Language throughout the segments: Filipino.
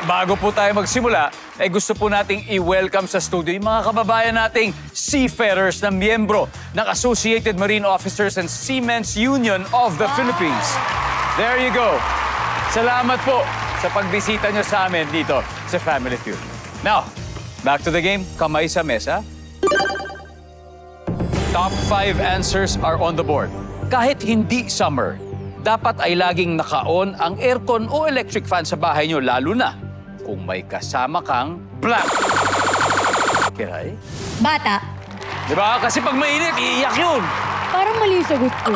bago po tayo magsimula, gusto po nating i-welcome sa studio yung mga kababayan nating seafarers na miyembro ng Associated Marine Officers and Seamen's Union of the Philippines. There you go. Salamat po sa pagbisita nyo sa amin dito sa Family Feud. Now, back to the game. Kamay sa mesa. Top 5 answers are on the board. Kahit hindi summer, dapat ay laging naka-on ang aircon o electric fan sa bahay nyo, lalo na kung may kasama kang blank. Kiray? Bata. Diba? Kasi pag mainit, iiyak yun. Parang mali yung sagot ko.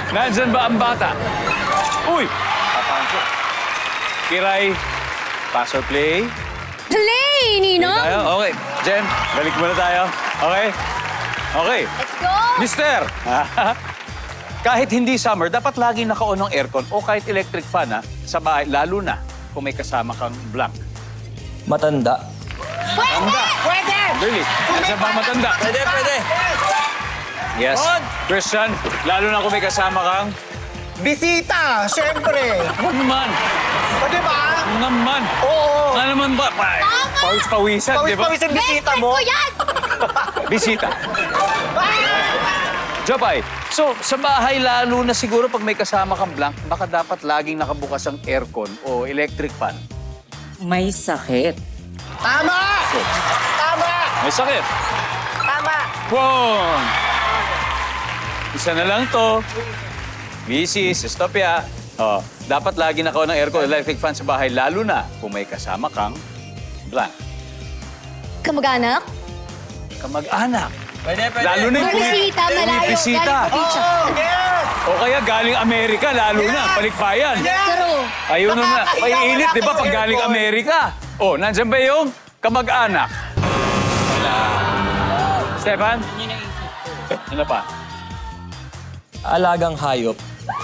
Nandyan ba ang bata? Uy! Papanso. Kiray, pass or play? Play, Ninong! Tayo? Okay. Jen, balik muna tayo. Okay? Okay. Let's go! Mister! Kahit hindi summer, dapat laging naka-on ang aircon o kahit electric fan sa bahay, lalo na kung may kasama kang blank. Matanda. Matanda! Pwede! Really? Nasa ba matanda? Pwede. Yes. Christian, lalo na kung may kasama kang... Bisita, syempre. Huwag naman. O, diba? Huwag naman. Oo. Ano naman ba? Pawis-pawisan, di ba? Pawis-pawis ang bisita mo. Ko yan! Bisita. Jopay, so sa bahay lalo na siguro pag may kasama kang blank, baka dapat laging nakabukas ang aircon o electric fan. May sakit. Tama! Tama! May sakit. Tama! Wow! Isa na lang to. Bisis, stop ya. Oh, dapat lagi naka-on ang aircon o electric fan sa bahay, lalo na kung may kasama kang blank. Kamag-anak? Kamag-anak. Pwede. Lalo na yung Bisita, malayo. bisita. Galing probinsya. Oh, yes! O kaya galing Amerika, lalo na, palikbayan. True. Ayun na, Nakakahiya, maiinit, wala di ba, kang pag galing aircon. Amerika? Oh, nandyan ba yung kamag-anak? Wala. Stefan? Ano pa? Alagang hayop.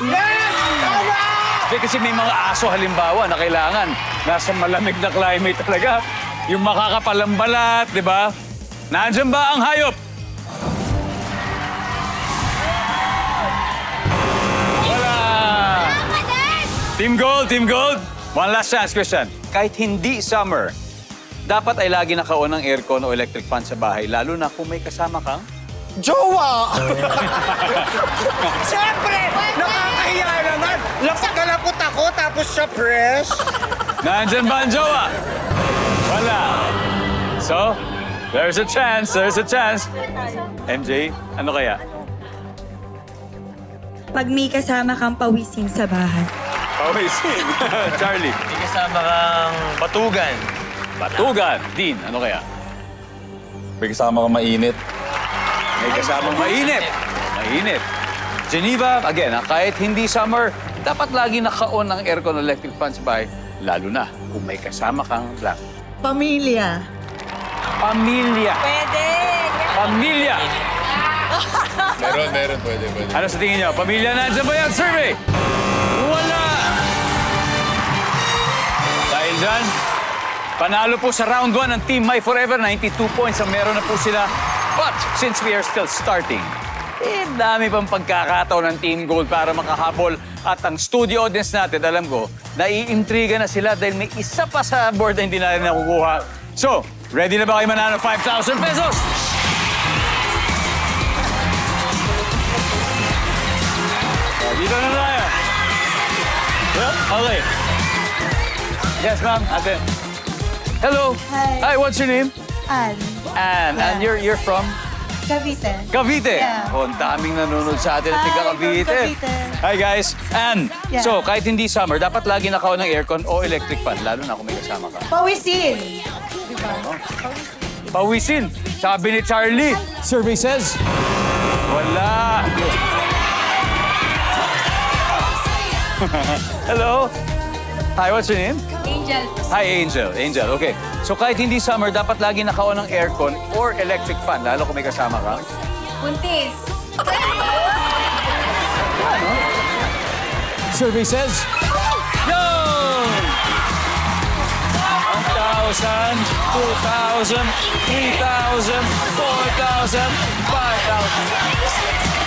Yes! Tama! Hindi, kasi may mga aso halimbawa na kailangan nasa malamig na climate talaga. Yung makakapalang balat, di ba? Nandyan ba ang hayop? Wala. Team Gold, Team Gold. One last chance, Christian. Kahit hindi summer, dapat ay lagi naka-on ang aircon o electric fan sa bahay, lalo na kung may kasama kang... Jowa! Siyempre! Nakakahiya naman! Lapag-alapot ako, tapos siya fresh. Nandyan ba ang jowa? Wala. So, there's a chance, MJ, ano kaya? Pag may kasama kang pawisin sa bahay. Pawisin. Charlie. May kasama kang batugan. Batugan. Dean, ano kaya? May kasama kang mainit. May kasamang mainit. Mainit. Geneva, again, kahit hindi summer, dapat lagi naka-on ang aircon o electric fan sa bahay, lalo na kung may kasama kang blank. Pamilya. Pamilya. Pwede. Pamilya. Meron. Pwede. Ano sa tingin niyo? Pamilya, nandiyan ba yan? Survey! Wala! Dahil dyan, panalo po sa round 1 ng Team My Forever. 92 points ang meron na po sila. But since we are still starting, dami pang pagkakataon ng Team Gold para makahabol. At ang studio audience natin, alam ko, naiintriga na sila dahil may isa pa sa board na hindi natin nakukuha. So, ready na ba kayo manalo 5,000 pesos? Dito na tayo. Okay. Yes, ma'am. Ate. Hello. Hi. Hi, what's your name? Ann. Anne. And you're from? Cavite. Cavite. Yeah. Oh, ang daming nanonood sa atin at Hi, tiga from Cavite. Cavite. Hi, guys. Anne. Yeah. So, kahit hindi summer, dapat lagi naka-on ng aircon o electric fan, lalo na kung may kasama ka. Pawisin. Pawisin. Sabi ni Charlie. Survey says? Wala. Hello. Hi, what's your name? Angel. Hi, Angel. Angel, okay. So kahit hindi summer, dapat lagi naka-on ng aircon or electric fan, lalo kung may kasama ka. Buntis. Survey says? Yun! 1,000, 2,000, 3,000, 4,000, 5,000.